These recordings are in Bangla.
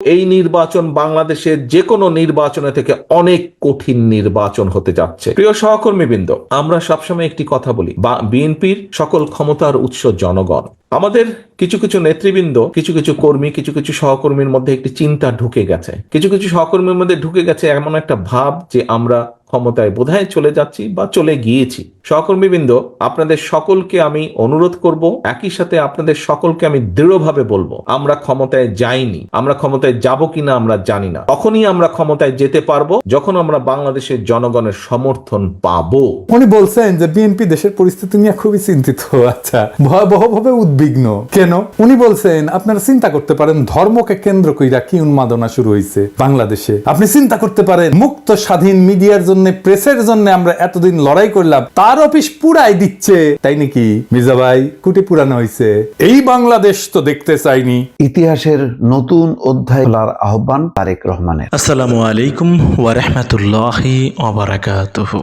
এই নির্বাচন বাংলাদেশের যে কোনো নির্বাচনের থেকে অনেক কঠিন নির্বাচন হতে যাচ্ছে। প্রিয় সহকর্মীবৃন্দ, আমরা সবসময় একটি কথা বলি, বিএনপির সকল ক্ষমতার উৎস জনগণ। আমাদের কিছু কিছু নেতৃবৃন্দ, কিছু কিছু কর্মী, কিছু কিছু সহকর্মীর মধ্যে একটি চিন্তা ঢুকে গেছে, কিছু কিছু সহকর্মীর মধ্যে ঢুকে গেছে এমন একটা ভাব যে আমরা ক্ষমতায় বোধহয় চলে যাচ্ছি বা চলে গিয়েছি। সহকর্মীবৃন্দ, আপনাদের সকলকে আমি অনুরোধ করব, একই সাথে আপনাদের সকলকে আমি দৃঢ়ভাবে বলবো, আমরা ক্ষমতায় যাইনি। আমরা ক্ষমতায় যাব কিনা আমরা জানি না। তখনই আমরা ক্ষমতায় যেতে পারবো যখন আমরা বাংলাদেশের জনগণের সমর্থন পাবো। উনি বলছেন যে বিএনপি দেশের পরিস্থিতি নিয়ে খুবই চিন্তিত। আচ্ছা, ভয়াবহভাবে উদ্বিগ্ন কেন? উনি বলছেন আপনারা চিন্তা করতে পারেন ধর্মকে কেন্দ্র কইরা কি উন্মাদনা শুরু হয়েছে বাংলাদেশে। আপনি চিন্তা করতে পারেন মুক্ত স্বাধীন মিডিয়ার জন্য, প্রেসের জন্য আমরা এতদিন লড়াই করলাম, তার অফিস পুরাই দিচ্ছে, তাই নাকি মির্জা ভাই? কুটি পুরানো হয়েছে। এই বাংলাদেশ তো দেখতে চাইনি। ইতিহাসের নতুন অধ্যায় খোলার আহ্বান তারেক রহমানের। আসসালামু আলাইকুম ওয়া রাহমাতুল্লাহি ওয়া বারাকাতুহু।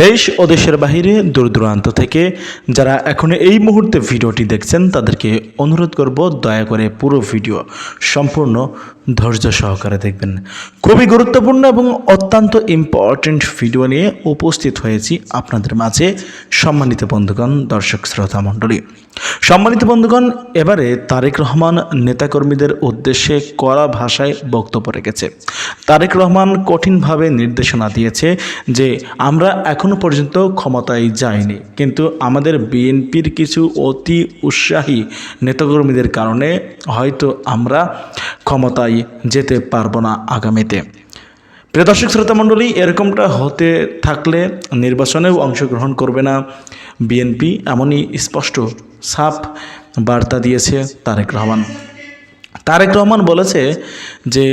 দেশ ও দেশের বাহিরে দূর দূরান্ত থেকে যারা এখন এই মুহূর্তে ভিডিওটি দেখছেন তাদেরকে অনুরোধ করব, দয়া করে পুরো ভিডিও সম্পূর্ণ ধৈর্য সহকারে দেখবেন। খুবই গুরুত্বপূর্ণ এবং অত্যন্ত ইম্পর্টেন্ট ভিডিও নিয়ে উপস্থিত হয়েছি আপনাদের মাঝে। সম্মানিত বন্ধুগণ, দর্শক শ্রোতা মণ্ডলী, সম্মানিত বন্ধুগণ, এবারে তারেক রহমান নেতাকর্মীদের উদ্দেশ্যে কড়া ভাষায় বক্তব্য রেখেছে। তারেক রহমান কঠিনভাবে নির্দেশনা দিয়েছে যে আমরা এখনো পর্যন্ত ক্ষমতায় যাইনি, কিন্তু আমাদের বিএনপির কিছু অতি উৎসাহী নেতাকর্মীদের কারণে হয়তো আমরা ক্ষমতায় যেতে পারবো না আগামীতে। প্রিয় দর্শক শ্রোতা মণ্ডলী, এরকমটা হতে থাকলে নির্বাচনেও অংশগ্রহণ করবে না বিএনপি, এমনই স্পষ্ট সাফ বার্তা দিয়েছে তারেক রহমান। তারেক রহমান বলেছে যে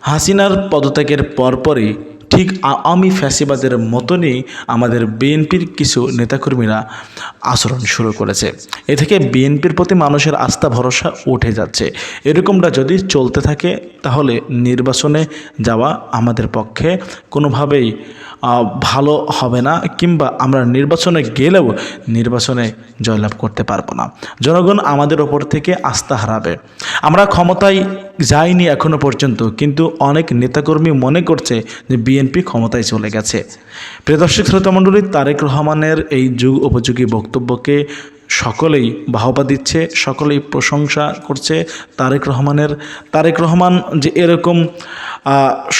হাসিনার পদত্যাগের পরপরই ঠিক আওয়ামী ফ্যাসিবাদের মতনই আমাদের বিএনপির কিছু নেতাকর্মীরা আচরণ শুরু করেছে। এ থেকে বিএনপির প্রতি মানুষের আস্থা ভরসা উঠে যাচ্ছে। এরকমটা যদি চলতে থাকে তাহলে নির্বাচনে যাওয়া আমাদের পক্ষে কোনোভাবেই ভালো হবে না, কিংবা আমরা নির্বাচনে গেলেও নির্বাচনে জয়লাভ করতে পারবো না। জনগণ আমাদের ওপর থেকে আস্থা হারাবে। আমরা ক্ষমতায় যাইনি এখনো পর্যন্ত, কিন্তু অনেক নেতাকর্মী মনে করছে যে বিএনপি ক্ষমতায় চলে গেছে। প্রিয় দর্শক শ্রোতা মণ্ডলী, তারেক রহমানের এই যুগ উপযোগী বক্তব্যকে সকলেই বাহবা দিচ্ছে, সকলেই প্রশংসা করছে তারেক রহমান যে এরকম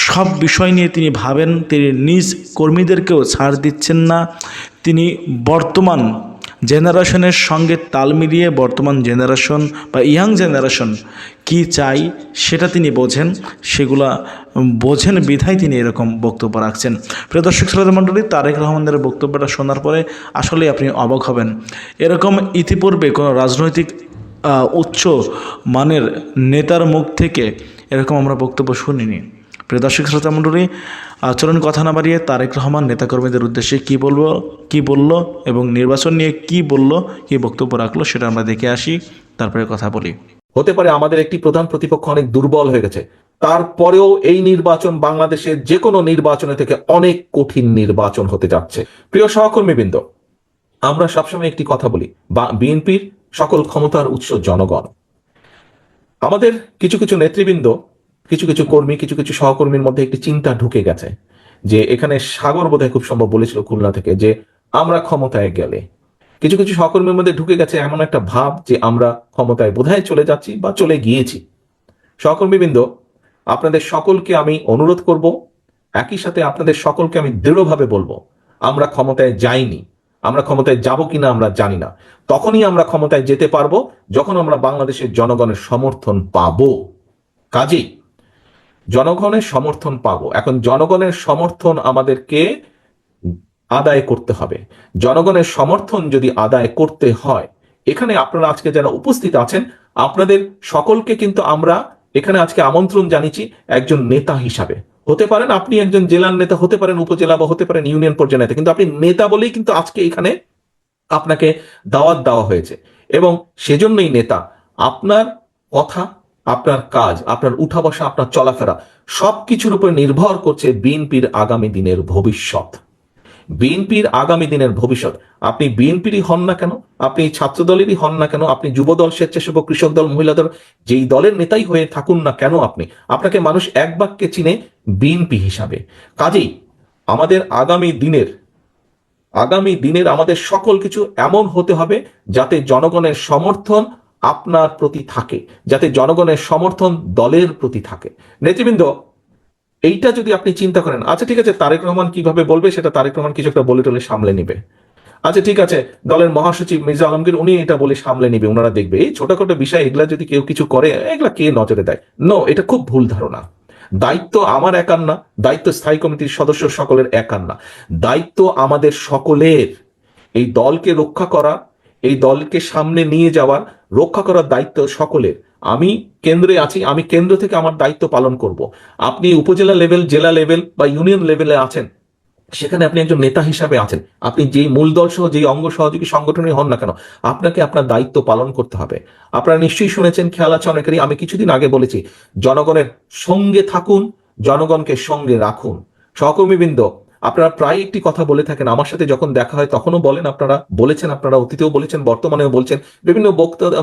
সব বিষয় নিয়ে তিনি ভাবেন, তিনি নিজ কর্মীদেরকেও ছাড় দিচ্ছেন না। তিনি বর্তমান জেনারেশনের সঙ্গে তাল মিলিয়ে বর্তমান জেনারেশন বা ইয়াং জেনারেশন কি চাই সেটা তিনি বোঝেন, সেগুলা বোঝেন বিধায় তিনি এরকম বক্তব্য রাখছেন। প্রিয় দর্শক শ্রোতা মণ্ডলী, তারেক রহমানের বক্তব্যটা শোনার পরে আসলে আপনি অবাক হবেন। এরকম ইতিপূর্বে কোনো রাজনৈতিক উচ্চ মানের নেতার মুখ থেকে এরকম আমরা বক্তব্য শুনিনি। প্রিয় দর্শক শ্রোতা মণ্ডলী, চলুন কথা না বাড়িয়ে তারেক রহমান নেতাকর্মীদের উদ্দেশ্যে কি বলল এবং নির্বাচন নিয়ে কি বলল, কি বক্তব্য রাখলো সেটা আমরা দেখে আসি, তারপরে কথা বলি। হতে পারে আমাদের একটি প্রধান প্রতিপক্ষ অনেক দুর্বল হয়ে গেছে, তারপরেও এই নির্বাচন বাংলাদেশের যে কোনো নির্বাচনের থেকে অনেক কঠিন নির্বাচন হতে যাচ্ছে। প্রিয় সহকর্মীবৃন্দ, আমরা সবসময় একটি কথা বলি, বিএনপির সকল ক্ষমতার উৎস জনগণ। আমাদের কিছু কিছু নেতৃবৃন্দ, কিছু কিছু কর্মী, কিছু কিছু সহকর্মীর মধ্যে একটি চিন্তা ঢুকে গেছে যে এখানে সাগর বোধহয় খুব সম্ভব বলেছিল খুলনা থেকে, যে আমরা ক্ষমতায় গেলে, কিছু কিছু সহকর্মীর মধ্যে ঢুকে গেছে এমন একটা ভাব যে আমরা ক্ষমতায় বোধহয় চলে যাচ্ছি বা চলে গিয়েছি। সহকর্মীবৃন্দ, আপনাদের সকলকে আমি অনুরোধ করব, একই সাথে আপনাদের সকলকে আমি দৃঢ়ভাবে বলবো, আমরা ক্ষমতায় যাইনি। আমরা ক্ষমতায় যাব কিনা আমরা জানি না। তখনই আমরা ক্ষমতায় যেতে পারবো যখন আমরা বাংলাদেশের জনগণের সমর্থন পাবো। কাজেই জনগণের সমর্থন পাবো। এখন জনগণের সমর্থন আমাদেরকে আদায় করতে হবে। জনগণের সমর্থন যদি আদায় করতে হয়, এখানে আপনারা আজকে যারা উপস্থিত আছেন আপনাদের সকলকে কিন্তু আমরা এখানে আজকে আমন্ত্রণ জানিয়েছি একজন নেতা হিসাবে। হতে পারেন আপনি একজন জেলার নেতা, হতে পারেন উপজেলা বা হতে পারেন ইউনিয়ন পর্যায়ের নেতা, কিন্তু আপনি নেতা বলেই কিন্তু আজকে এখানে আপনাকে দাওয়াত দেওয়া হয়েছে। এবং সেজন্যই নেতা, আপনার কথা, আপনার কাজ, আপনার উঠা বসা, আপনার চলাফেরা সবকিছুর উপর নির্ভর করছে বিএনপির আগামী দিনের ভবিষ্যৎ। বিএনপির আগামী দিনের ভবিষ্যৎ। আপনি বিএনপিরই হন না কেন, আপনি ছাত্র দলেরই হন না কেন, আপনি যুব দল, স্বেচ্ছাসেবক, কৃষক দল, মহিলা দল, যেই দলের নেতাই হয়ে থাকুন না কেন, আপনাকে মানুষ এক বাক্যে চিনে বিএনপি হিসাবে। কাজেই আমাদের আগামী দিনের আমাদের সকল কিছু এমন হতে হবে যাতে জনগণের সমর্থন আপনার প্রতি থাকে, যাতে জনগণের সমর্থন দলের প্রতি থাকে। নেতৃবৃন্দ, এইটা যদি আপনি চিন্তা করেন, আচ্ছা ঠিক আছে, তারেক রহমান কিভাবে বলবে সেটা তারেক রহমান কিছু একটা বলে টলে সামলে নিবে। আচ্ছা ঠিক আছে, দলের মহাসচিব মির্জা আলমগীর উনি এটা বলে সামলে নিবে, ওনারা দেখবে। এই ছোটখাটো বিষয় এগুলা যদি কেউ কিছু করে, এগুলা কে নজরে দেয়? নো, এটা খুব ভুল ধারণা। দায়িত্ব আমার একার না, দায়িত্ব স্থায়ী কমিটির সদস্য সকলের একার না, দায়িত্ব আমাদের সকলের। এই দলকে রক্ষা করা, এই দলকে সামনে নিয়ে যাওয়ার, রক্ষা করার দায়িত্ব সকলের। আমি কেন্দ্রে আছি, আমি কেন্দ্র থেকে আমার দায়িত্ব পালন করব। আপনি উপজেলা লেভেল, জেলা লেভেল বা ইউনিয়ন লেভেলে আছেন, সেখানে আপনি একজন নেতা হিসাবে আছেন। আপনি যেই মূল দল সহ যেই অঙ্গ সহযোগী সংগঠনে হন না কেন, আপনাকে আপনার দায়িত্ব পালন করতে হবে। আপনারা নিশ্চয়ই শুনেছেন, খেয়াল আছে অনেকেরই, আমি কিছুদিন আগে বলেছি, জনগণের সঙ্গে থাকুন, জনগণকে সঙ্গে রাখুন। সহকর্মীবৃন্দ, আপনারা প্রায় একটি কথা বলে থাকেন, আমার সাথে যখন দেখা হয় তখনও বলেন, আপনারা বলেছেন, আপনারা অতীতেও বলেছেন, বর্তমানেও বলছেন, বিভিন্ন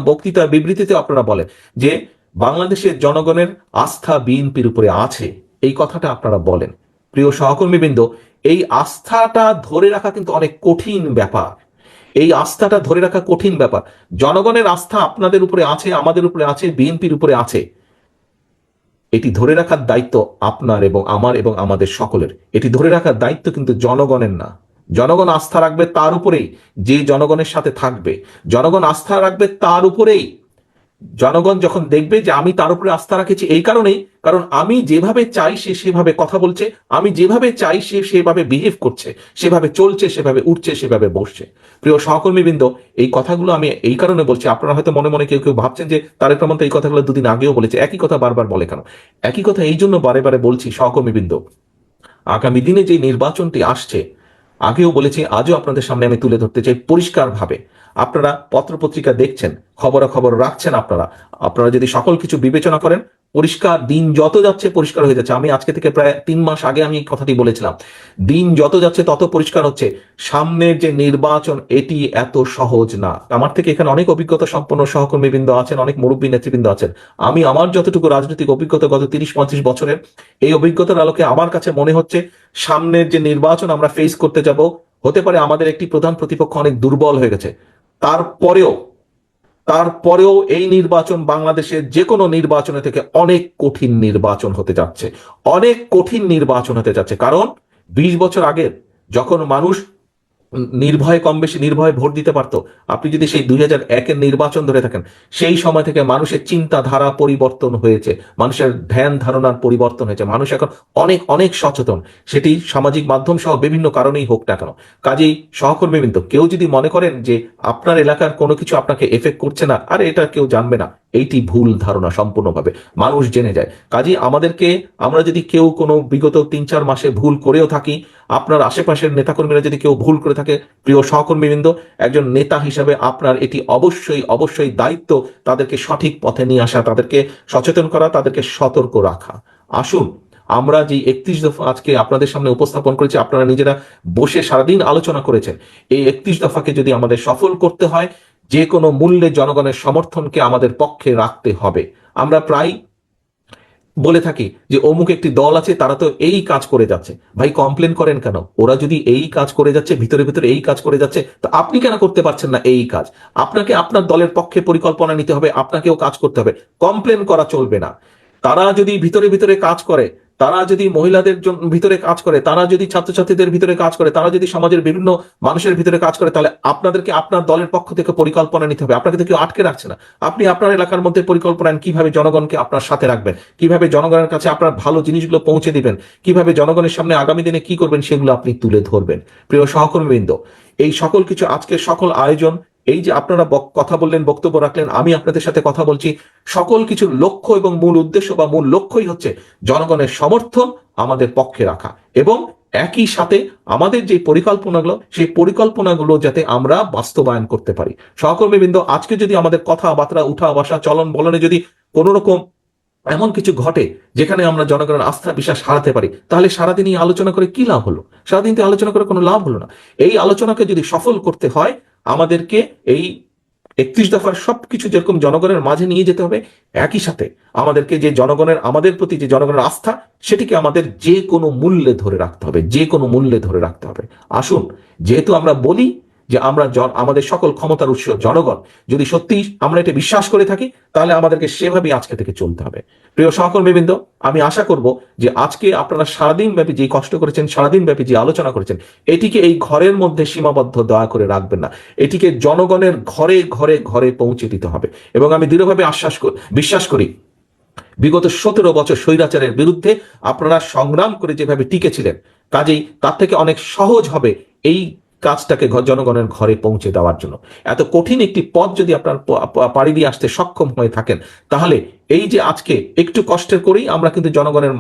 বক্তৃতা বিবৃতিতে আপনারা বলেন যে বাংলাদেশের জনগণের আস্থা বিএনপির উপরে আছে, এই কথাটা আপনারা বলেন। প্রিয় সহকর্মীবৃন্দ, এই আস্থাটা ধরে রাখা কিন্তু অনেক কঠিন ব্যাপার। এই আস্থাটা ধরে রাখা কঠিন ব্যাপার। জনগণের আস্থা আপনাদের উপরে আছে, আমাদের উপরে আছে, বিএনপির উপরে আছে। এটি ধরে রাখার দায়িত্ব আপনার এবং আমার এবং আমাদের সকলের। এটি ধরে রাখার দায়িত্ব কিন্তু জনগণের না। জনগণ আস্থা রাখবে তার উপরেই যে জনগণের সাথে থাকবে। জনগণ আস্থা রাখবে তার উপরেই, জনগণ যখন দেখবে যে আমি তার উপরে আস্থা রাখেছি এই কারণেই, কারণ আমি যেভাবে চাই সে সেভাবে কথা বলছে, আমি যেভাবে চাই সে সেভাবে বিহেভ করছে, সেভাবে চলছে, সেভাবে উঠছে, সেভাবে বসছে। প্রিয় সহকর্মীবৃন্দ, এই কথাগুলো আমি এই কারণে বলছি, আপনারা হয়তো মনে মনে কেউ কেউ ভাবছেন যে তারেক রহমান তো এই কথাগুলো দুদিন আগেও বলেছে, একই কথা বারবার বলে কেন? একই কথা এই জন্য বারে বারে বলছি সহকর্মীবৃন্দ, আগামী দিনে যে নির্বাচনটি আসছে, আগেও বলেছি, আজও আপনাদের সামনে আমি তুলে ধরতে চাই পরিষ্কারভাবে। আপনারা পত্রপত্রিকা দেখছেন, খবরাখবর রাখছেন, আপনারা যদি সকল কিছু বিবেচনা করেন, পরিষ্কার, দিন যত যাচ্ছে পরিষ্কার হয়ে যাচ্ছে। আমি আজকে থেকে প্রায় 3 মাস আগে আমি এই কথাটি বলেছিলাম, দিন যত যাচ্ছে তত পরিষ্কার হচ্ছে সামনের যে নির্বাচন, এটি এত সহজ না। আমার থেকে এখানে অনেক অভিজ্ঞতা সম্পন্ন সহকর্মীবৃন্দ আছেন, অনেক মুরব্বী নেতৃবৃন্দ আছেন। আমি আমার যতটুকু রাজনৈতিক অভিজ্ঞতা গত 30-35 বছরের, এই অভিজ্ঞতার আলোকে আমার কাছে মনে হচ্ছে সামনের যে নির্বাচন আমরা ফেস করতে যাব, হতে পারে আমাদের একটি প্রধান প্রতিপক্ষ অনেক দুর্বল হয়ে গেছে। তারপরেও এই নির্বাচন বাংলাদেশের যে কোনো নির্বাচনের থেকে অনেক কঠিন নির্বাচন হতে যাচ্ছে, অনেক কঠিন নির্বাচন হতে যাচ্ছে। কারণ 20 বছর আগে যখন মানুষ নির্ভয়ে, কম বেশি নির্ভয়ে ভোট দিতে পারতো, আপনি যদি সেই 2001-এর নির্বাচন ধরে থাকেন, সেই সময় থেকে মানুষের চিন্তাধারা পরিবর্তন হয়েছে, মানুষের ধ্যান ধারণার পরিবর্তন হয়েছে, মানুষ এখন অনেক অনেক সচেতন, সেটি সামাজিক মাধ্যম সহ বিভিন্ন কারণেই হোক না কেন। কাজেই সহকর্মীবৃন্দ, কেউ যদি মনে করেন যে আপনার এলাকার কোনো কিছু আপনাকে এফেক্ট করছে না, আরে এটা কেউ জানবে না, এইটি ভুল ধারণা সম্পূর্ণভাবে, মানুষ জেনে যায়। কাজেই আমরা যদি কেউ কোনো বিগত 3-4 মাসে ভুল করেও থাকি, আপনার আশেপাশের নেতাকর্মীরা যদি কেউ ভুল করে থাকে, প্রিয় সহকর্মীবৃন্দ, একজন নেতা হিসাবে আপনার এটি অবশ্যই অবশ্যই দায়িত্ব তাদেরকে সঠিক পথে নিয়ে আসা, তাদেরকে সচেতন করা, তাদেরকে সতর্ক রাখা। আসুন, আমরা যে 31 দফা আজকে আপনাদের সামনে উপস্থাপন করেছি, আপনারা নিজেরা বসে সারাদিন আলোচনা করেছেন, এই 31 দফাকে যদি আমাদের সফল করতে হয়, যে কোনো মূল্যে জনগণের সমর্থনকে আমাদের পক্ষে রাখতে হবে। আমরা প্রায় বলে থাকি যে অমুক একটি দল আছে, তারা তো এই কাজ করে যাচ্ছে। ভাই, কমপ্লেন করেন কেন? ওরা যদি এই কাজ করে যাচ্ছে, ভিতরে ভিতরে এই কাজ করে যাচ্ছে, তো আপনি কেন করতে পারছেন না এই কাজ? আপনাকে আপনার দলের পক্ষে পরিকল্পনা নিতে হবে, আপনাকেও কাজ করতে হবে, কমপ্লেন করা চলবে না। তারা যদি ভিতরে ভিতরে কাজ করে, তারা যদি মহিলাদের ভিতরে কাজ করে, তারা যদি ছাত্রছাত্রীদের ভিতরে কাজ করে, তারা যদি সমাজের বিভিন্ন মানুষের ভিতরে কাজ করে, তাহলে আপনাদেরকে আপনার দলের পক্ষ থেকে পরিকল্পনা নিতে হবে। আপনাকে তো কেউ আটকে রাখছে না। আপনি আপনার এলাকার মধ্যে পরিকল্পনা নেন, কিভাবে জনগণকে আপনার সাথে রাখবেন, কিভাবে জনগণের কাছে আপনার ভালো জিনিসগুলো পৌঁছে দিবেন, কিভাবে জনগণের সামনে আগামী দিনে কি করবেন সেগুলো আপনি তুলে ধরবেন। প্রিয় সহকর্মীবৃন্দ, এই সকল কিছু, আজকের সকল আয়োজন, এই যে আপনারা কথা বললেন, বক্তব্য রাখলেন, আমি আপনাদের সাথে কথা বলছি, সকল কিছুর লক্ষ্য এবং মূল উদ্দেশ্য বা মূল লক্ষ্যই হচ্ছে জনগণের সমর্থন আমাদের পক্ষে রাখা, এবং একই সাথে আমাদের যে পরিকল্পনাগুলো, সেই পরিকল্পনাগুলো যাতে আমরা বাস্তবায়ন করতে পারি। সহকর্মীবৃন্দ, আজকে যদি আমাদের কথাবার্তা, উঠা বসা, চলন বলনে যদি কোনো রকম এমন কিছু ঘটে যেখানে আমরা জনগণের আস্থা বিশ্বাস হারাতে পারি, তাহলে সারাদিন এই আলোচনা করে কি লাভ হলো? সারাদিন তো আলোচনা করে কোনো লাভ হলো না। এই আলোচনাকে যদি সফল করতে হয়, আমাদেরকে এই 31 দফার সবকিছু যেরকম জনগণের মাঝে নিয়ে যেতে হবে, একই সাথে আমাদেরকে যে জনগণের আমাদের প্রতি যে জনগণের আস্থা, সেটিকে আমাদের যে কোনো মূল্যে ধরে রাখতে হবে, যে কোনো মূল্যে ধরে রাখতে হবে। আসুন, যেহেতু আমরা বলি যে আমরা আমাদের সকল ক্ষমতার উৎস জনগণ, যদি সত্যি আমরা এটা বিশ্বাস করে থাকি, তাহলে আমাদেরকে সেভাবেই আজকে থেকে চলতে হবে। প্রিয় সহকর্মীবৃন্দ, আমি আশা করব যে আজকে আপনারা সারাদিন ব্যাপী যে কষ্ট করেছেন, সারাদিন ব্যাপী যে আলোচনা করেছেন, এটিকে এই ঘরের মধ্যে সীমাবদ্ধ দয়া করে রাখবেন না। এটিকে জনগণের ঘরে ঘরে ঘরে পৌঁছে দিতে হবে। এবং আমি দৃঢ়ভাবে বিশ্বাস করি, বিগত 17 বছর স্বৈরাচারের বিরুদ্ধে আপনারা সংগ্রাম করে যেভাবে টিকেছিলেন, কাজেই তার থেকে অনেক সহজ হবে এই কাজটাকে জনগণের ঘরে পৌঁছে দেওয়ার জন্য। এত কঠিন একটি পথ যদি আপনার পাড়ি দিয়ে আসতে সক্ষম হয়ে থাকেন, তাহলে এই যে আজকে একটু কষ্টের করেই আমরা কিন্তু জনগণের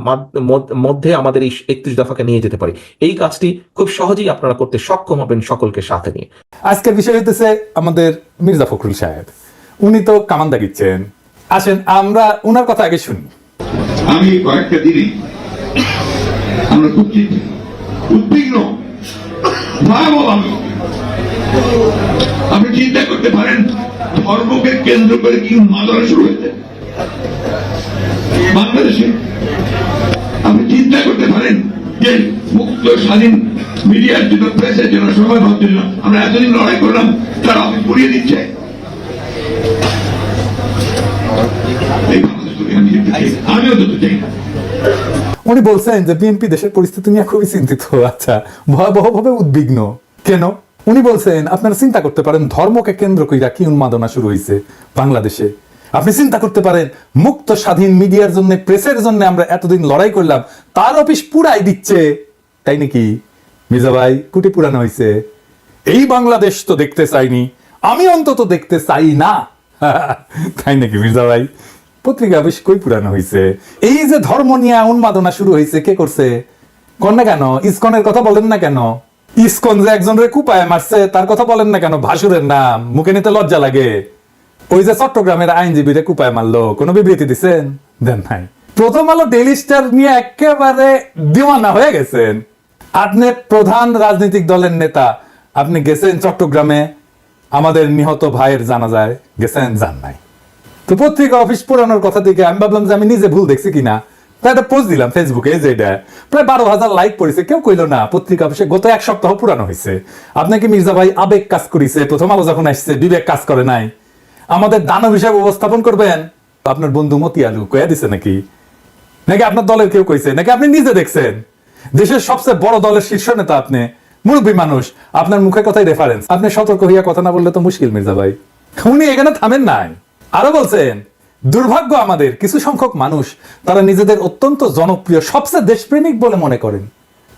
মধ্যে আমাদের এই 31 দফাকে নিয়ে যেতে পারি। এই কাজটি খুব সহজেই আপনারা করতে সক্ষম হবেন সকলকে সাথে নিয়ে। আজকের বিষয় হইতেছে আমাদের মির্জা ফখরুল সাহেব, উনি তো কামান দাগিচ্ছেন। আসেন আমরা উনার কথা আগে শুনি। আমি কয়েকটা দিনে আমরা খুব উদ্বিগ্ন, ভয়াবহ। আপনি চিন্তা করতে পারেন ধর্মকে কেন্দ্র করে কি উন্মাদনা শুরু হয়েছে বাংলাদেশে। আপনি চিন্তা করতে পারেন যে মুক্ত স্বাধীন মিডিয়ার জন্য, প্রেসের জন্য, সময় ভাবার জন্য আমরা এতদিন লড়াই করলাম, তারা অফিস পুড়িয়ে দিচ্ছে। আমিও তো চাই না। উনি বলছেন যে বিএনপি দেশের পরিস্থিতি নিয়ে খুবই চিন্তিত, আচ্ছা ভয়াবহভাবে উদ্বিগ্ন। কেন? উনি বলছেন আপনারা চিন্তা করতে পারেন ধর্মকে কেন্দ্র কইরা কি উন্মাদনা শুরু হয়েছে বাংলাদেশে। আপনি চিন্তা করতে পারেন মুক্ত স্বাধীন মিডিয়ার জন্য, প্রেসের জন্য আমরা এতদিন লড়াই করলাম, তার অফিস পুরাই দিচ্ছে। তাই নাকি মির্জা ভাই? কুটি পুরানো হয়েছে। এই বাংলাদেশ তো দেখতে চাইনি, আমি অন্তত দেখতে চাই না। তাই নাকি মির্জা ভাই? পত্রিকা বেশ কই পুরানো হয়েছে। এই যে ধর্ম নিয়ে উন্মাদনা শুরু হয়েছে, কে করছে? কন না কেন? ইসকনের কথা বলেন না কেন? ইসকন যে একজনের কুপায় মারছে তার কথা বলেন না কেন? ভাসুরের নাম মুখে নিতে লজ্জা লাগে। ওই যে চট্টগ্রামের আইনজীবীরা কুপায় মারলো, কোনো বিবৃতি দিচ্ছেন? দেন নাই। প্রথম আলো ডেইলি স্টার নিয়ে একেবারে দিওয়ানা হয়ে গেছেন। আপনি প্রধান রাজনৈতিক দলের নেতা, আপনি গেছেন চট্টগ্রামে আমাদের নিহত ভাইয়ের জানাজায় গেছেন? যান নাই। তো পত্রিকা অফিস পুরানোর কথা থেকে আমি ভাবলাম যে আমি নিজে ভুল দেখছি কিনা, তাই একটা পোস্ট দিলাম ফেসবুকে, যে এটা প্রায় 12,000 লাইক পড়েছে। কেউ কইল না পত্রিকা অফিসে গত 1 সপ্তাহ পুরানো হয়েছে। আপনাকে মির্জা ভাই আবেগ কাজ করেছে, প্রথম আলো যখন আসছে বিবেক কাজ করে নাই। আমাদের দানব হিসাবে উপস্থাপন করবেন। আপনার বন্ধু মতি আলু কয়া দিছে নাকি? নাকি আপনার দলের কেউ কইছে? নাকি আপনি নিজে দেখছেন? দেশের সবচেয়ে বড় দলের শীর্ষ নেতা আপনি, মুরব্বী মানুষ, আপনার মুখে কথাই রেফারেন্স। আপনি সতর্ক হইয়া কথা না বললে তো মুশকিল মির্জা ভাই। উনি এখানে থামেন নাই, আরো বলছেন দুর্ভাগ্য আমাদের কিছু সংখ্যক মানুষ, তারা নিজেদের অত্যন্ত জনপ্রিয়, সবচেয়ে দেশপ্রেমিক বলে মনে করেন।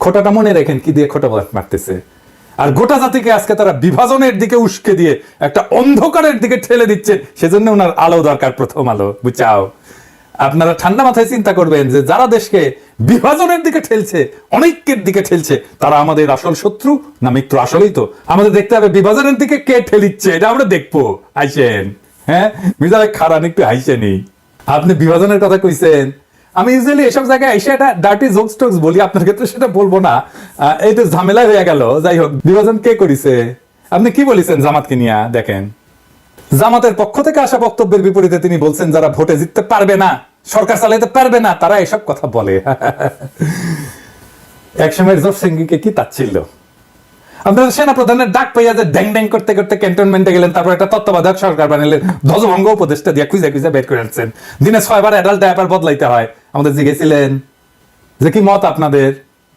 খোটাটা মনে রেখেন কি দিয়ে খোটা মারতেছে। আর গোটা জাতিকে আজকে তারা বিভাজনের দিকে উস্কে দিয়ে একটা অন্ধকারের দিকে ঠেলে দিচ্ছে। সেজন্য ওনার আলো দরকার, প্রথম আলো, বুঝাও। আপনারা ঠান্ডা মাথায় চিন্তা করবেন যে যারা দেশকে বিভাজনের দিকে ঠেলছে, অনৈক্যের দিকে ঠেলছে, তারা আমাদের আসল শত্রু না মিত্র? আসলেই তো আমাদের দেখতে হবে বিভাজনের দিকে কে ঠেলিচ্ছে, এটা আমরা দেখবো। আইসেন, হ্যাঁ মির্জা ভাই খারাপ একটু আইসেনি। আপনি বিভাজনের কথা কইছেন, আমি ইউজুয়ালি এসব জায়গায় এসে একটা ডার্টি জোকস টোকস বলি, আপনার ক্ষেত্রে সেটা বলবো না, এটা ঝামেলা হয়ে গেল। যাই হোক, বিভাজন কে করেছে? আপনি কি বলেছেন জামাতকে নিয়ে? দেখেন, জামাতের পক্ষ থেকে আসা বক্তব্যের বিপরীতে তিনি বলছেন যারা ভোটে জিততে পারবে না, সরকার চালাইতে পারবে না, তারা এসব কথা বলে। একসময়ের জব সিংকে কি তাচ্ছিল্য। আপনারা সেনা প্রধানের ডাক পাইয়া যে ড্যাং ড্যাং করতে করতে ক্যান্টনমেন্টে গেলেন, তারপর একটা তত্ত্বাবধায়ক সরকার বানালেন, ধ্বজভঙ্গ উপদেষ্টা দিয়ে খুঁজে খুঁজে বের করে আনছেন। দিনে 6 বার অ্যাডাল্ট ডায়াপার বদলাইতে হয়। আমাদের জিজ্ঞেসিলেন যে কি মত আপনাদের?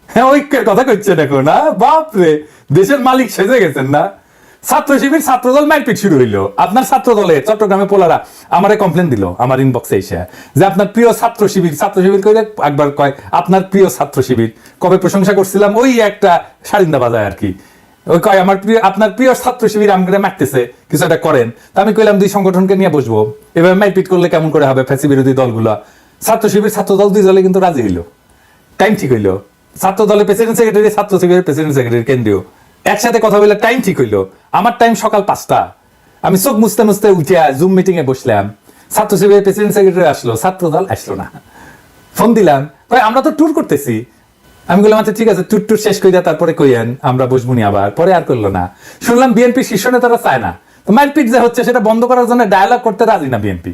হ্যাঁ, ঐক্যের কথা কইছে দেখুন। বাপরে, দেশের মালিক সেজে গেছেন না? ছাত্র শিবির ছাত্রদল মারপিট শুরু হইলো। আপনার ছাত্র দলে চট্টগ্রামে পোলারা আমারে কমপ্লেন দিল আমার ইনবক্সে এসে যে আপনার প্রিয় ছাত্র শিবির কইলে একবার কয় আপনার প্রিয় ছাত্র শিবির। কবে প্রশংসা করছিলাম ওই একটা সারিন্দা বাজায় আর কি, ওই কয় আমার প্রিয়, আপনার প্রিয় ছাত্র শিবির আমাকে মারতেছে, কিছু একটা করেন। তা আমি কইলাম 2 সংগঠনকে নিয়ে বসবো, এভাবে মারপিট করলে কেমন করে হবে? ফ্যাসি বিরোধী দলগুলা, ছাত্র শিবির ছাত্র দল 2 দলে কিন্তু রাজি হইলো, টাইম ঠিক হইলো। ছাত্র দলের প্রেসিডেন্ট সেক্রেটারি, ছাত্র শিবিরের প্রেসিডেন্ট সেক্রেটারি কেন্দ্রীয় একসাথে কথা বলে টাইম ঠিক হইলো। আমার টাইম সকাল 5টা, আমি চোখ মুছতে মুছতে উঠে জুম মিটিং এ বসলাম। ছাত্র শিবিরের প্রেসিডেন্ট সেক্রেটারি আসলো, ছাত্র দল আসলো না। ফোন দিলাম, কই আমরা তো ট্যুর করতেছি। আমি বললাম আচ্ছা ঠিক আছে, ট্যুর শেষ কইরা তারপরে কইয়েন, আমরা বসবুনি আবার। পরে আর করলো না। শুনলাম বিএনপি শীর্ষ নেতারা চায় না, তো মারপিট যে হচ্ছে সেটা বন্ধ করার জন্য ডায়ালগ করতে রাজি না বিএনপি।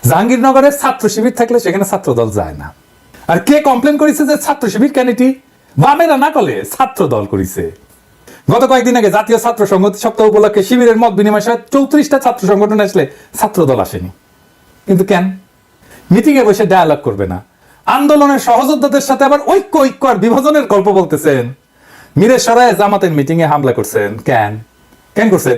জাহাঙ্গীরনগরের ছাত্র শিবির থাকলে সেখানে ছাত্র দল যায় না। আর কে কমপ্লেন করেছে যে ছাত্র শিবির কেন এটি বামেরা না করলে ছাত্র দল করেছে। গত কয়েকদিন আগে জাতীয় ছাত্র সংহতি সপ্তাহ উপলক্ষে শিবিরের মত বিনিময় সহ 34টা ছাত্র সংগঠন আসলে ছাত্র দল আসেনি। কিন্তু কেন? মিটিং এ বসে ডায়ালগ করবে না, আন্দোলনের সহযোদ্ধাদের সাথে আবার ঐক্য আর বিভাজনের গল্প বলতেছেন। মিরেশ্বরায় জামাতের মিটিং এ হামলা করছেন, কেন করছে?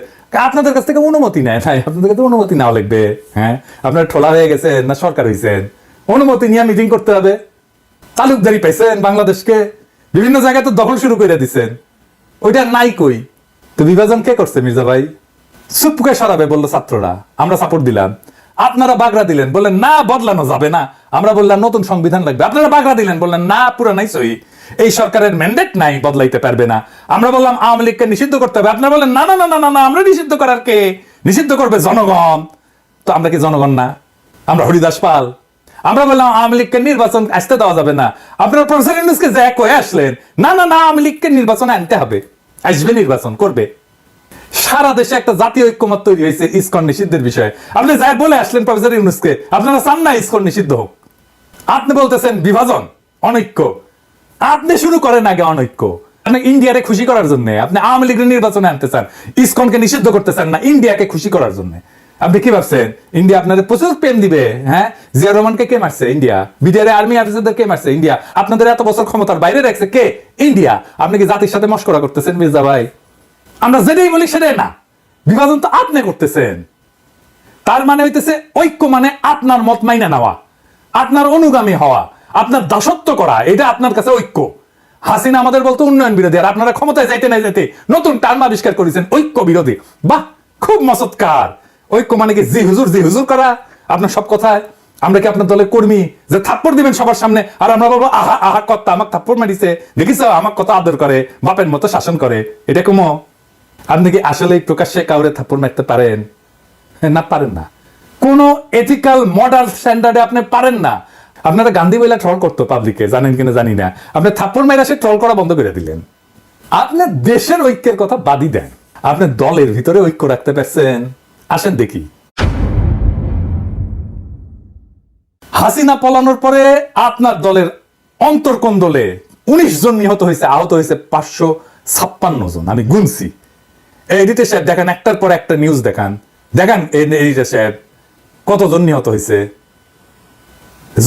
আপনাদের কাছ থেকে অনুমতি নেয় নাই, আপনাদের কাছে অনুমতি নেওয়া লাগবে। হ্যাঁ, আপনার ঠোলা হয়ে গেছেন না সরকার হয়েছেন, অনুমতি নিয়ে মিটিং করতে হবে। তালুকদারি পাইছেন বাংলাদেশকে, বিভিন্ন জায়গায় তো দখল শুরু করে দিচ্ছেন, ওইটা নাই কই। তো বিভাজন কে করছে মির্জা ভাই? চুপকে সরাবে বললো ছাত্ররা, আমরা সাপোর্ট দিলাম। আপনারা বাগড়া দিলেন, বললেন না বদলানো যাবে না। আমরা বললাম নতুন সংবিধান লাগবে। আপনারা বাগড়া দিলেন, বললেন না পুরানাই সহি, এই সরকারের ম্যান্ডেট নাই, বদলাইতে পারবে না। আমরা বললাম আওয়ামী লীগকে নিষিদ্ধ করতে হবে। আপনারা বললেন না না না না না, আমরা নিষিদ্ধ করার কে, নিষিদ্ধ করবে জনগণ। তো আমরা কি জনগণ না? আমরা হরিদাস পাল? আমরা বললাম আওয়ামী লীগকে নির্বাচন আসতে দেওয়া যাবে না। আপনারা প্রফেসর ইউনূসকে যা কয়ে আসলেন, না না না আওয়ামী লীগকে নির্বাচন আনতে হবে, আসবে, নির্বাচন করবে। সারা দেশে একটা জাতীয় ঐক্যমত তৈরি হয়েছে ইসকন নিষিদ্ধের বিষয়ে। আপনি যাই বলে আসলেন প্রফেসর ইউনূসকে, আপনারা চান না ইসকন নিষিদ্ধ হোক। আপনি বলতেছেন বিভাজন, অনৈক্য। আপনি শুরু করেন আগে অনৈক্য। আপনি ইন্ডিয়ারে খুশি করার জন্য আপনি আওয়ামী লীগের নির্বাচনে আনতে চান, ইসকনকে নিষিদ্ধ করতে চান না, ইন্ডিয়াকে খুশি করার জন্য। আপনি কি ভাবছেন ইন্ডিয়া আপনাদের প্রচুর প্রেম দিবে? হ্যাঁ, জিয়া রহমানকে কে মারছে? ইন্ডিয়া। বিডিআর আর্মি অফিসারদের কে মারছে? ইন্ডিয়া। আপনাদের এত বছর ক্ষমতার বাইরে রাখছে কে? ইন্ডিয়া। আপনি কি জাতির সাথে মশকরা করতেছেন মির্জা ভাই? আমরা যেটাই বলি সেটাই না, বিভাজন তো আপনি করতেছেন। তার মানে হইতেছে ঐক্য মানে আপনার মত মাইনা নেওয়া, আপনার অনুগামী হওয়া, আপনার দাসত্ব করা, এটা আপনার কাছে ঐক্য। হাসিনা আমাদের বলতো উন্নয়ন বিরোধী, আর আপনারা ক্ষমতায় যাইতে না যাইতে নতুন টার্ম আবিষ্কার করেছেন ঐক্য বিরোধী। বাহ, খুব মসৎকার। ঐক্য মানে কি জি হুজুর করা আপনার সব কথায়? আমরা কি আপনার দলের কর্মী যে থাপ্পড় দিবেন সবার সামনে, আর আমরা বলবো আহা আহা কর্তা আমাকে থাপ্পড় মারিছে, দেখিস আমার কথা আদর করে, বাপের মতো শাসন করে? এটা কমো? আপনি কি আসলে প্রকাশ্যে কাউরে থাপ্পড় মারতে পারেন? না, পারেন না। কোন এথিক্যাল মডার্ন স্ট্যান্ডার্ডে আপনি পারেন না। আপনারা গান্ধী বইলা ট্রল করতো পাবলিকে, জানেন কিনা জানি না। আপনি থাপ্পড় মাইরা সে ট্রল করা বন্ধ করে দিলেন। আপনি দেশের ঐক্যের কথা বাদই দেন, আপনি দলের ভিতরে ঐক্য রাখতে পারছেন? আসেন দেখি। হাসিনা পলানোর পরে আপনার দলের অন্তর্কোন্দলে 19 জন নিহত হয়েছে, আহত হয়েছে 556 জন। আমি গুনছি। এডিটর সাহেব দেখান, একটার পর একটা নিউজ দেখান এডিটর সাহেব কতজন নিহত হয়েছে,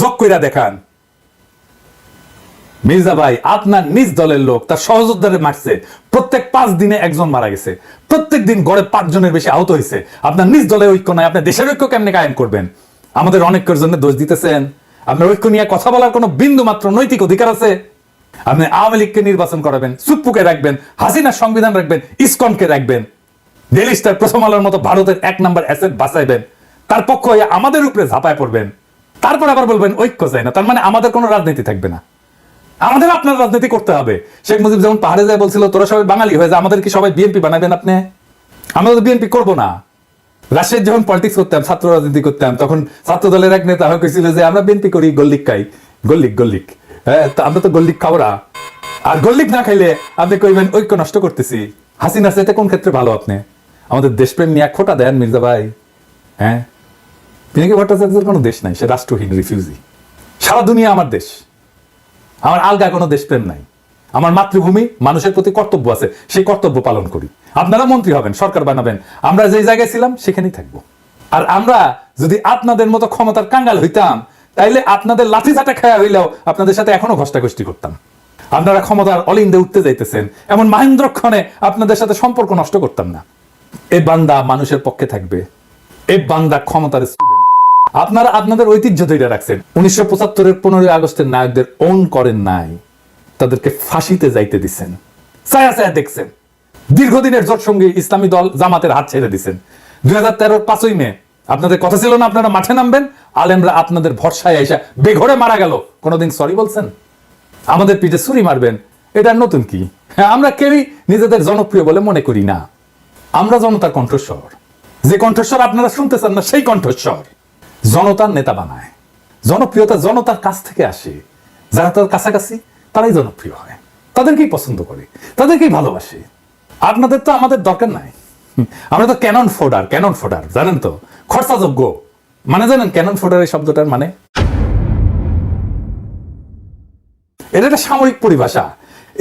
যোগ কইরা দেখান। মির্জা ভাই আপনার নিজ দলের লোক তার সহযোদ্ধারে মারছে, প্রত্যেক 5 দিনে একজন মারা গেছে, প্রত্যেক দিন গড়ে 5 জনের বেশি আহত হয়েছে। আপনার নিজ দলের ঐক্য নাই, আপনি দেশের ঐক্য কেমনে কায়েম করবেন? আমাদের অনেকের জন্য দোষ দিতেছেন। আপনার ঐক্য নিয়ে কথা বলার কোনো বিন্দু মাত্র নৈতিক অধিকার আছে? আপনি আওয়ামী লীগকে নির্বাচন করাবেন, সুপ্পুকে রাখবেন, হাসিনার সংবিধান রাখবেন, ইসকনকে রাখবেন, ডেইলি স্টার, প্রথম আলোর মতো ভারতের 1 নম্বর অ্যাসেট বাঁচাইবেন, তার পক্ষ হয়ে আমাদের উপরে ঝাঁপায় পড়বেন, তারপর আবার বলবেন ঐক্য চাই না। তার মানে আমাদের কোনো রাজনীতি থাকবে না, আমাদের আপনার রাজনীতি করতে হবে। শেখ মুজিব যেমন পাহাড়ে যায় বলছিল তোরা সবাই বাঙালি হয়ে যায়, আমাদের কি সবাই বিএনপি বানাবেন আপনি? আমরা তো বিএনপি করবো না। রাশিয়ার যখন পলিটিক্স করতাম, ছাত্র রাজনীতি করতাম, তখন ছাত্র দলের এক নেতা হয়েছিল যে আমরা বিএনপি করি, গল্লিক খাই, গল্লিক। হ্যাঁ, আমরা তো গল্লিক খাওয়া, আর গল্লিক না খাইলে আপনি কইবেন ঐক্য নষ্ট করতেছি। হাসিনার চাইতে কোন ক্ষেত্রে ভালো আপনি? আমাদের দেশপ্রেম নিয়ে খোটা দেন মির্জা ভাই। হ্যাঁ, পিনাকি ভট্টাচার্যের কোনো দেশ নাই, সে রাষ্ট্রহীন, রিফিউজি। সারা দুনিয়া আমার দেশ, আমার আলগা কোনো দেশপ্রেম নাই। আমার মাতৃভূমি, মানুষের প্রতি কর্তব্য আছে, সেই কর্তব্য পালন করি। আপনারা মন্ত্রী হবেন, সরকার বানাবেন, আমরা যে জায়গায় ছিলাম সেখানেই থাকবো। আর আমরা যদি আপনাদের মতো ক্ষমতার কাঙ্গাল হইতাম, তাইলে আপনাদের লাঠি চাটা খায়া হইলেও আপনাদের সাথে এখনো ঘষ্টাঘষ্টি করতাম। আপনারা ক্ষমতার অলিন্দে উঠতে যাইতেছেন, এমন মহেন্দ্রক্ষণে আপনাদের সাথে সম্পর্ক নষ্ট করতাম না। এ বান্দা মানুষের পক্ষে থাকবে, এ বান্দা ক্ষমতার স্টুডেন্ট। আপনারা আপনাদের ঐতিহ্য ধরে রাখছেন। 1975-এর 15 আগস্টের নায়কদের ওন করেন নাই, তাদেরকে ফাঁসিতে যাইতে দিচ্ছেন, ছায়া দেখছেন। দীর্ঘদিনের জোট সঙ্গী ইসলামী দল জামাতের হাত ছেড়ে দিচ্ছেন। 2013-র 5ই মে আপনাদের কথা ছিল না আপনারা মাঠে নামবেন, আলেমরা আপনাদের ভরসায় এসে বেঘরে মারা গেল। কোনোদিন সরি বলছেন? আমাদের পিঠে ছুরি মারবেন, এটা নতুন কি? হ্যাঁ, আমরা কেউই নিজেদের জনপ্রিয় বলে মনে করি না। আমরা জনতার কণ্ঠস্বর, যে কণ্ঠস্বর আপনারা শুনতে চান না সেই কণ্ঠস্বর। জনতার নেতা বানায়। জনপ্রিয়তা জনতার কাছ থেকে আসে। যারা তার কাছাকাছি তারাই জনপ্রিয় হয়, তাদেরকেই পছন্দ করে, তাদেরকেই ভালোবাসে। আপনাদের তো আমাদের দরকার নাই। আমরা তো ক্যানন ফোডার জানেন তো, খরচাযোগ্য মানে জানেন ক্যানন ফোডার এই শব্দটার মানে? এটা একটা সামরিক পরিভাষা।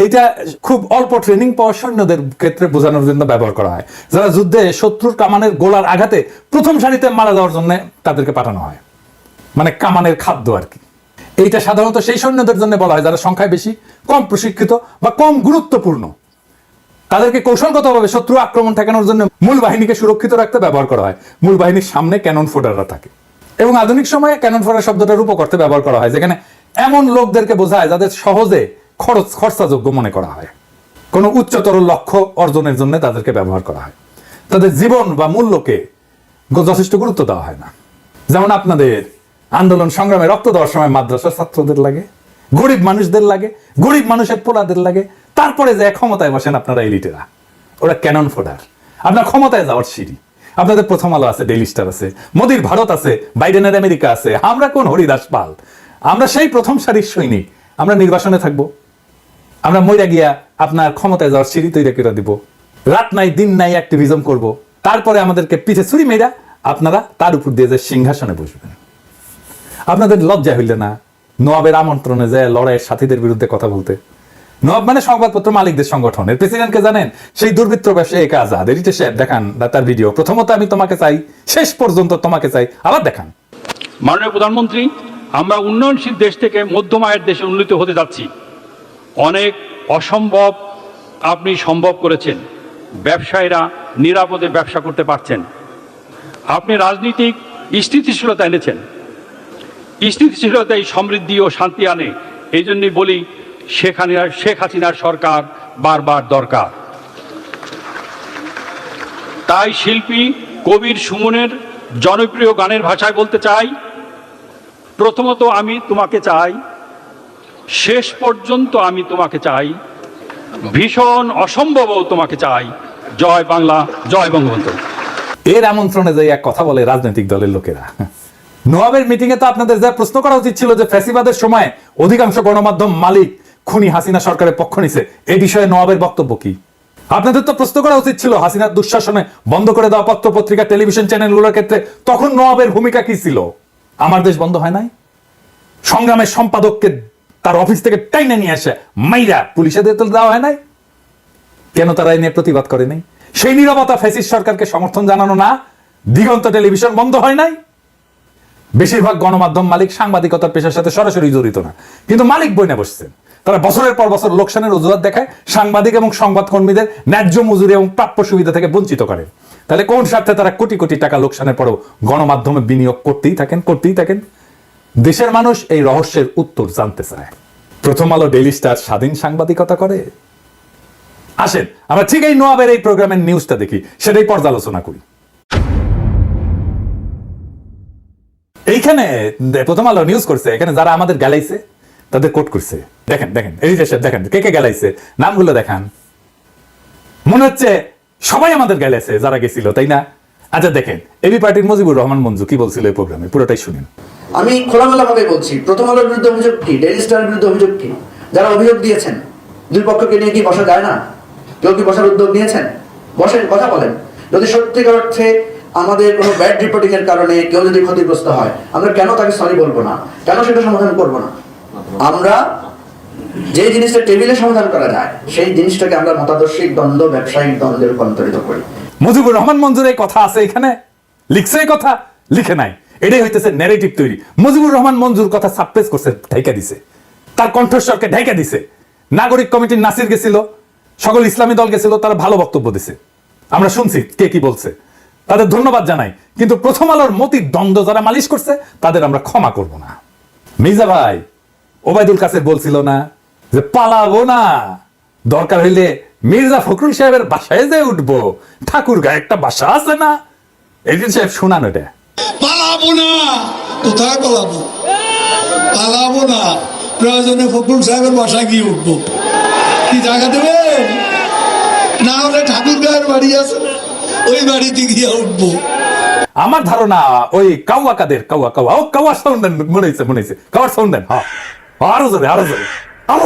এটা খুব অল্প ট্রেনিং পাওয়া সৈন্যদের ক্ষেত্রে বোঝানোর জন্য ব্যবহার করা হয়, যারা যুদ্ধে শত্রুর কামানের গোলার আঘাতে প্রথম সারিতে মারা যাওয়ার জন্য তাদেরকে পাঠানো হয়, মানে কামানের খাদ্য আর কি। এইটা সাধারণত সেই সৈন্যদের জন্য বলা হয় যারা সংখ্যায় বেশি, কম প্রশিক্ষিত বা কম গুরুত্বপূর্ণ। তাদেরকে কৌশলগতভাবে শত্রু আক্রমণ ঠেকানোর জন্য মূল বাহিনীকে সুরক্ষিত রাখতে ব্যবহার করা হয়। মূল বাহিনীর সামনে ক্যানন ফোডাররা থাকে, এবং আধুনিক সময়ে ক্যানন ফোডার শব্দটার উপকর্তে ব্যবহার করা হয়, যেখানে এমন লোকদেরকে বোঝায় যাদের সহজে খরচাযোগ্য মনে করা হয়, কোনো উচ্চতর লক্ষ্য অর্জনের জন্য তাদেরকে ব্যবহার করা হয়। তাদের জীবন বা মূল্যকে যথেষ্ট গুরুত্ব দেওয়া হয় না। যেমন আপনাদের আন্দোলন সংগ্রামে রক্ত দেওয়ার সময় মাদ্রাসার ছাত্রদের লাগে, গরিব মানুষদের লাগে, গরিব মানুষের পোলাদের লাগে, তারপরে যে ক্ষমতায় বসেন আপনারা এলিটেরা, ওরা ক্যানন ফোডার, আপনার ক্ষমতায় যাওয়ার সিঁড়ি। আপনাদের প্রথম আলো আছে, ডেইলি স্টার আছে, মোদির ভারত আছে, বাইডেনের আমেরিকা আছে। আমরা কোন হরিদাস পাল? আমরা সেই প্রথম সারির সৈনিক। আমরা নির্বাসনে থাকবো, আমরা মইরা গিয়া আপনার ক্ষমতায় যাওয়ার সিঁড়ি তৈরি করে দিব, রাত নাই দিন নাই অ্যাক্টিভিজম করব, তারপরে আমাদেরকে পিছে ছুরি মেয়েরা আপনারা তার উপর দিয়ে যে সিংহাসনে বসবেন। আপনাদের লজ্জা হইল না নবাবের আমন্ত্রণে যায় লড়াইয়ের সাথীদের বিরুদ্ধে কথা বলতে? নবাব মানে সংবাদপত্র মালিকদের সংগঠন, এর প্রেসিডেন্টকে জানেন? সেই দুর্বৃত্ত ব্যবসায়ী আজাদ। এডিটে সাহেব দেখান তার ভিডিও। প্রথমত আমি তোমাকে চাই, শেষ পর্যন্ত তোমাকে চাই, আবার দেখান। মাননীয় প্রধানমন্ত্রী, আমরা উন্নয়নশীল দেশ থেকে মধ্যম আয়ের দেশে উন্নীত হতে যাচ্ছি। অনেক অসম্ভব আপনি সম্ভব করেছেন। ব্যবসায়ীরা নিরাপদে ব্যবসা করতে পারছেন। আপনি রাজনীতিক স্থিতিশীলতা এনেছেন। স্থিতিশীলতাই সমৃদ্ধি ও শান্তি আনে। এই জন্যই বলি শেখ হাসিনার সরকার বারবার দরকার। তাই শিল্পী কবির সুমনের জনপ্রিয় গানের ভাষায় বলতে চাই, প্রথমত আমি তোমাকে চাই, শেষ পর্যন্ত আমি তোমাকে চাই, ভীষণ অসম্ভবও তোমাকে চাই। জয় বাংলা, জয় বঙ্গবন্ধু। এর আমন্ত্রণে যে এক কথা বলে রাজনৈতিক দলের লোকেরা। নবাবের মিটিং এ তো আপনাদের যা প্রশ্ন করা উচিত ছিল যে ফ্যাসিবাদের সময় অধিকাংশ গণমাধ্যম মালিক খুনি হাসিনা সরকারের পক্ষ নিছে, এই বিষয়ে নবাবের বক্তব্য কি? আপনাদের তো প্রশ্ন করা উচিত ছিল হাসিনার দুঃশাসনে বন্ধ করে দেওয়া পত্র পত্রিকা টেলিভিশন চ্যানেলগুলোর ক্ষেত্রে তখন নবাবের ভূমিকা কি ছিল? আমার দেশ বন্ধ হয় নাই? সংগ্রামের সম্পাদককে তার অফিস থেকে টাইনে নিয়ে আসে মাইরা পুলিশে দেওয়া হয় নাই? কেন তারা এই নিয়ে প্রতিবাদ করে নাই? সেই নীরবতা ফ্যাসিস্ট সরকারকে সমর্থন জানানো না? দিগন্ত টেলিভিশন বন্ধ হয় নাই? বেশিরভাগ গণমাধ্যম মালিক সাংবাদিকতার পেশার সাথে সরাসরি জড়িত না, কিন্তু মালিক বইনে বসছেন। তারা বছরের পর বছর লোকসানের অজুহাত দেখায়, সাংবাদিক এবং সংবাদ কর্মীদের ন্যায্য মজুরি এবং প্রাপ্য সুবিধা থেকে বঞ্চিত করে। তাহলে কোন স্বার্থে তারা কোটি কোটি টাকা লোকসানের পরেও গণমাধ্যমে বিনিয়োগ করতেই থাকেন? দেশের মানুষ এই রহস্যের উত্তর জানতে চায়। প্রথম আলো, ডেইলি স্টার স্বাধীন সাংবাদিকতা করে? আসেন আমরা ঠিক এই নবাবের এই প্রোগ্রামের নিউজটা দেখি, সেটাই পর্যালোচনা করি। এইখানে প্রথম আলো নিউজ করছে, এখানে যারা আমাদের গালাইছে তাদের কোট করছে। দেখেন এই দেখেন কে গালাইছে, নামগুলো দেখান। মনে হচ্ছে সবাই আমাদের গালাইছে যারা গেছিল, তাই না? আচ্ছা দেখেন, এবি পার্টির মুজিবুর রহমান মঞ্জু কি বলছিল এই প্রোগ্রামে, পুরোটাই শুনেন। আমি খোলামেলা ভাবে বলছি, প্রথম আলোর বিরুদ্ধে অভিযোগ কি, ডেইলি স্টারের বিরুদ্ধে অভিযোগ কি? যারা অভিযোগ দিয়েছেন দুই পক্ষকে নিয়ে কি বসা যায় না? কেউ কি বসার উদ্যোগ নিয়েছেন? বসেন, কথা বলেন। যদি সত্যিকার অর্থে আমাদের কোনো ব্যাড রিপোর্টিং এর কারণে কেউ যদি ক্ষতিগ্রস্ত হয়, আমরা কেন তাকে সরি বলবো না? কেন সেটা সমাধান করবো না? আমরা যে জিনিসটা টেবিলে সমাধান করা যায় সেই জিনিসটাকে আমরা মতাদর্শিক দ্বন্দ্ব, ব্যবসায়িক দ্বন্দ্বে রূপান্তরিত করি। মুজিবুর রহমান মঞ্জুর এই কথা আছে এখানে, লিখছে এই কথা? লিখে নাই। এটাই হইতেছে ন্যারেটিভ তৈরি। মুজিবুর রহমান মঞ্জুর কথা সাপ্রেস করছে, ঢাইকা দিছে, তার কণ্ঠস্বরকে ঢাইকা দিছে। নাগরিক কমিটির নাসির গেছিল, সকল ইসলামী দল গেছিল, তারা ভালো বক্তব্য দিছে, আমরা শুনছি কে কি বলছে, তাদের ধন্যবাদ জানাই। কিন্তু প্রথম আলোর মতির দ্বন্দ্ব যারা মালিশ করছে তাদের আমরা ক্ষমা করব না। মির্জা ভাই ওবায়দুল কাসের বলছিল না যে পালাবো না, দরকার হইলে মির্জা ফখরুল সাহেবের বাসায় যে উঠবো, ঠাকুর গায়ে একটা বাসা আছে না? এদিন সাহেব শোনান এটা। পালাবো না, কোথায় পালাবো? পালাবো না, প্রয়োজনে ফখরুল সাহেবের বাসায় গিয়ে উঠবো। কি জায়গা দেবেন? না হলে ঠাকুর গায়ের বাড়ি আছে, ওই বাড়িতে গিয়ে উঠবো। আমার ধারণা ওই কাউয়া কাদের কাউয়া সাউন্ড দেন, মনে হয়েছে কাউয়ার সাউন্ড দেন। আরো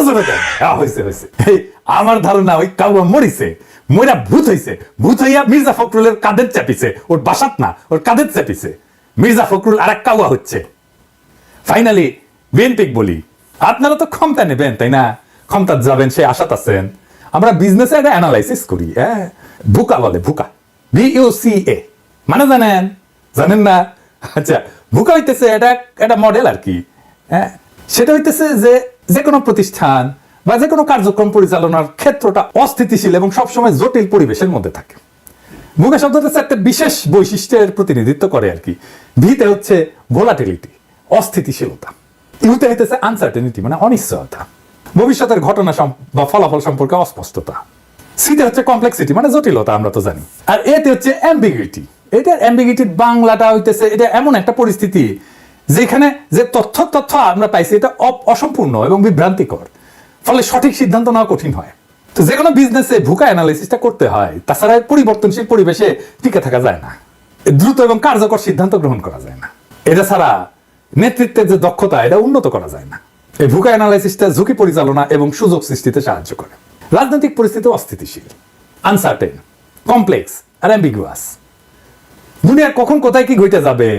জোরে দেন। হয়েছে এই আমার ধারণা ওই কাউয়া মরিছে, মইরা ভূত হইয়া মির্জা ফখরুলের কাঁধে চাপিছে, ওর বাসাত না, ওর কাঁধে চাপিছে। মির্জা ফখরুল আর এক কাউয়া হচ্ছে। ফাইনালি বিএনপি বলি, আপনারা তো ক্ষমতা নেবেন তাই না, ক্ষমতা যাবেন সে আশাত আছেন। আমরা বিজনেসে একটা অ্যানালাইসিস করি, ভুকা বলে, ভুকা, VUCA মানে জানেন না? আচ্ছা, ভুকা হইতেছে এটা মডেল আর কি। সেটা হইতেছে যে কোনো প্রতিষ্ঠান বা যে কোনো কার্যক্রম পরিচালনার ক্ষেত্রটা অস্থিতিশীল এবং সবসময় জটিল পরিবেশের মধ্যে থাকে। ভুকা শব্দটা একটা বিশেষ বৈশিষ্ট্যের প্রতিনিধিত্ব করে আর কি। ভিতে হচ্ছে ভোলাটিলিটি, অস্থিতিশীলতা। ইউতে হইতেছে আনসার্টেনিটি মানে অনিশ্চয়তা, ভবিষ্যতের ঘটনা বা ফলাফল সম্পর্কে অস্পষ্টতা। সিতে হচ্ছে কমপ্লেক্সিটি মানে জটিলতা, আমরা তো জানি। আর এতে হচ্ছে অ্যাম্বিগুইটি। এটা অ্যাম্বিগুইটির বাংলাটা হইতেছে এটা এমন একটা পরিস্থিতি যেখানে যে তথ্য আমরা পাইছি এটা অসম্পূর্ণ এবং বিভ্রান্তিকর, ফলে সঠিক সিদ্ধান্ত নেওয়া কঠিন হয়। তো যে কোনো বিজনেসে ভুকা অ্যানালাইসিসটা করতে হয়, তাছাড়া পরিবর্তনশীল পরিবেশে টিকে থাকা যায় না, দ্রুত এবং কার্যকর সিদ্ধান্ত গ্রহণ করা যায় না। এটা ছাড়া নেতৃত্বের যে দক্ষতা এটা উন্নত করা যায় না। এই ভুকা অ্যানালাইসিসটা ঝুঁকি পরিচালনা এবং সুযোগ সৃষ্টিতে সাহায্য করে। রাজনৈতিক পরিস্থিতি অস্থিতিশীল, আনসার্টেন, কমপ্লেক্স আর অ্যাম্বিগুয়াস। দুনিয়ার কখন কোথায় কি ঘটে যাবে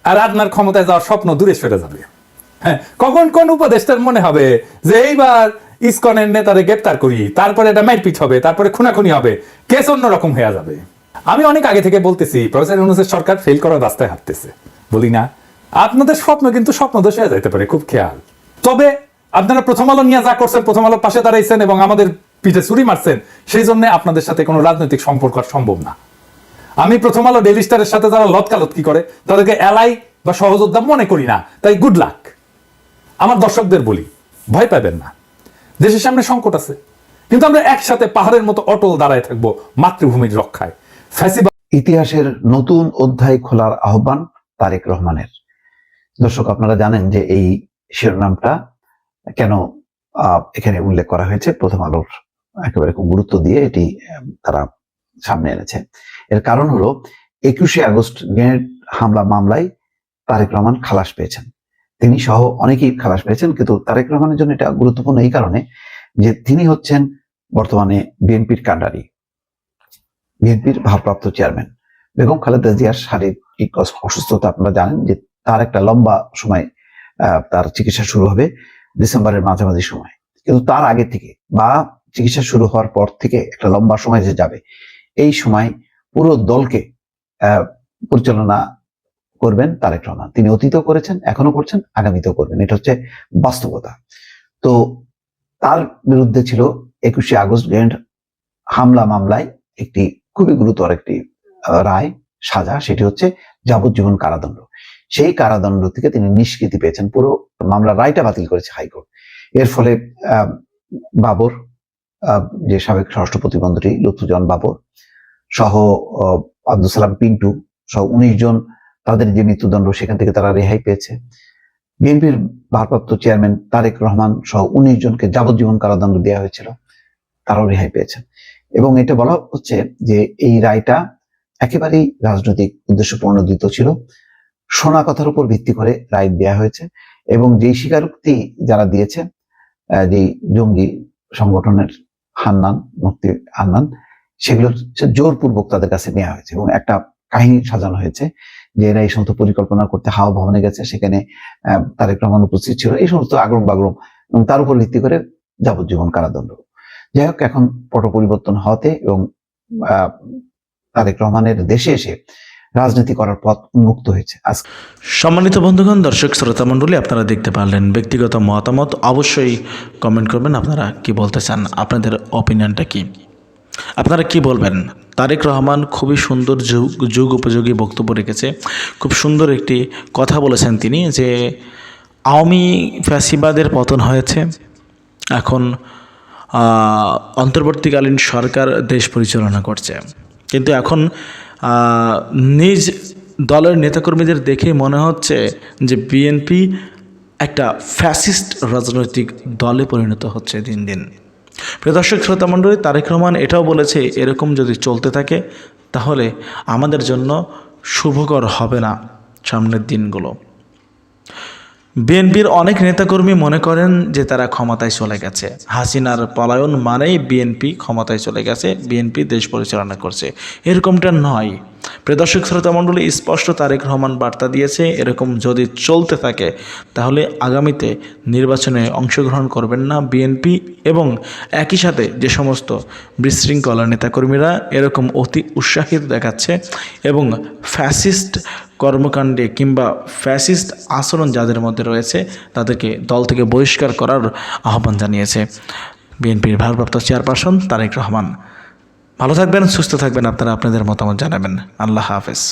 আর আপনার ক্ষমতায় যাওয়ার স্বপ্ন দূরে সরে যাবে। হ্যাঁ, কখন কোন উপদেষ্টার মনে হবে যে এইবার ইসকনের নেতারে গ্রেপ্তার করি, তারপরে এটা মারপিট হবে, তারপরে খুনাখুনি হবে, কেস অন্যরকম হয়ে যাবে। আমি অনেক আগে থেকে বলতেছি প্রফেসর ইউনূসের সরকার ফেল করার রাস্তায় হাঁটতেছে, বলি না? আপনাদের স্বপ্ন কিন্তু স্বপ্নদোষ হয়ে যাইতে পারে, খুব খেয়াল। তবে আপনারা প্রথম আলো নিয়ে যা করছেন, প্রথম আলোর পাশে দাঁড়াইছেন এবং আমাদের পিঠে ছুরি মারছেন, সেই জন্য আপনাদের সাথে কোনো রাজনৈতিক সম্পর্ক সম্ভব না। আমি প্রথম আলো ডেইলি স্টারের সাথে যারা লতকালতকি করে তাদেরকে এলাই বা সহযোদ্ধা মনে করি না, তাই গুড লাক। আমার দর্শকদের বলি, ভয় পাবেন না, দেশের সামনে সংকট আছে, কিন্তু আমরা একসাথে পাহাড়ের মতো অটল দাঁড়ায় থাকবো মাতৃভূমির রক্ষায়। ইতিহাসের নতুন অধ্যায় খোলার আহ্বান তারেক রহমানের। দর্শক, আপনারা জানেন যে এই শিরোনামটা কেন এখানে উল্লেখ করা হয়েছে। প্রথম আলোর একেবারে খুব গুরুত্ব দিয়ে এটি তারা সামনে এনেছে। এর কারণ হলো 21শে আগস্ট গ্রেনেড হামলা মামলায় তারেক রহমান খালাস পেয়েছেন। তিনি সহ অনেকেই খালাস পেয়েছেন, কিন্তু তারেক রহমানের জন্য এটা গুরুত্বপূর্ণ এই কারণে যে তিনি হচ্ছেন বর্তমানে বিএনপির কাণ্ডারি, বিএনপির ভারপ্রাপ্ত চেয়ারম্যান। বেগম খালেদা জিয়ার শারীরিক অসুস্থতা আপনারা জানেন যে তার একটা লম্বা সময় তার চিকিৎসা শুরু হবে ডিসেম্বরের মাঝামাঝি সময়, কিন্তু তার আগে থেকে বা চিকিৎসা শুরু হওয়ার পর থেকে একটা লম্বা সময় যে যাবে, এই সময় পুরো দলকে পরিচালনা করবেন তারেক রহমান। তিনি অতীতেও করেছেন, এখনো করছেন, আগামীতেও করবেন, এটা হচ্ছে বাস্তবতা। তো তার বিরুদ্ধে ছিল 21শে আগস্ট গ্রেনেড হামলা মামলায় একটি খুবই গুরুতর একটি রায়, সাজা, সেটি হচ্ছে যাবজ্জীবন কারাদণ্ড। সেই কারাদণ্ড থেকে তিনি নিষ্কৃতি পেয়েছেন, পুরো মামলার রায়টা বাতিল করেছে হাইকোর্ট। এর ফলে বাবর, যে সাবেক স্বরাষ্ট্র প্রতিমন্ত্রী লুৎফুজ্জামান বাবর সহ আব্দুল সালাম পিন্টু সহ 19 জন, তাদের যে মৃত্যুদণ্ড সেখান থেকে তারা রেহাই পেয়েছে। বিএনপির ভারপ্রাপ্ত চেয়ারম্যান তারেক রহমান সহ 19 জনকে যাবজ্জীবন কারাদণ্ড দেওয়া হয়েছিল, তারাও রেহাই পেয়েছেন। এবং এটা বলা হচ্ছে যে এই রায়টা একেবারেই রাজনৈতিক উদ্দেশ্য প্রণোদিত ছিল, শোনা কথার উপর ভিত্তি করে রায় দেওয়া হয়েছে। এবং যেই স্বীকারোক্তি যারা দিয়েছে, যেই জঙ্গি সংগঠনের মুফতি হান্নান, সেগুলো জোরপূর্বক তাদের কাছে নেওয়া হয়েছে এবং একটা কাহিনী সাজানো হয়েছে যে এরা এই সমস্ত পরিকল্পনা করতে হাওয়া ভবনে গেছে, সেখানে তারেক রহমান উপস্থিত ছিল, এই সমস্ত আগরম বাগরম, এবং তার উপর ভিত্তি করে যাবজ্জীবন কারাদণ্ড। যাই হোক, এখন পট পরিবর্তন হতে এবং তারেক রহমানের দেশে এসে রাজনীতি করার পথ উন্মুক্ত হয়েছে। সম্মানিত বন্ধুগণ, দর্শক শ্রোতা মণ্ডলী, আপনারা দেখতে পারলেন। ব্যক্তিগত মতামত অবশ্যই কমেন্ট করবেন, আপনারা কি বলতে চান, আপনাদের অপিনিয়নটা কি, আপনারা কি বলবেন। তারেক রহমান খুবই সুন্দর যুগ উপযোগী বক্তব্য রেখেছে, খুব সুন্দর একটি কথা বলেছেন তিনি যে আওয়ামী ফ্যাসিবাদের পতন হয়েছে, এখন অন্তর্বর্তীকালীন সরকার দেশ পরিচালনা করছে, কিন্তু এখন নিজ দলের নেতাকর্মীদের দেখে মনে হচ্ছে যে বিএনপি একটা ফ্যাসিস্ট রাজনৈতিক দলে পরিণত হচ্ছে দিন দিন। প্রিয় দর্শক শ্রোতা মণ্ডলী, তারেক রহমান এটাও বলেছে এরকম যদি চলতে থাকে তাহলে আমাদের জন্য শুভকর হবে না সামনের দিনগুলো। বিএনপির অনেক নেতাকর্মী মনে করেন যে তারা ক্ষমতায় চলে গেছে, হাসিনার পলায়ন মানেই বিএনপি ক্ষমতায় চলে গেছে, বিএনপি দেশ পরিচালনা করছে। এরকমটা নয়। প্রিয় দর্শক শ্রোতা মণ্ডলী, স্পষ্ট তারেক রহমান বার্তা দিয়েছে, এরকম যদি চলতে থাকে তাহলে আগামীতে নির্বাচনে অংশগ্রহণ করবেন না বিএনপি, এবং একই সাথে যে সমস্ত বিশৃঙ্খলা নেতাকর্মীরা এরকম অতি উৎসাহিত দেখাচ্ছে এবং ফ্যাসিস্ট কর্মকাণ্ডে কিংবা ফ্যাসিস্ট আচরণ যাদের মধ্যে রয়েছে তাদেরকে দল থেকে বহিষ্কার করার আহ্বান জানিয়েছে বিএনপির ভারপ্রাপ্ত চেয়ারপারসন তারেক রহমান। ভালো থাকবেন, সুস্থ থাকবেন, আপনারা আপনাদের মতামত জানাবেন। আল্লাহ হাফেজ।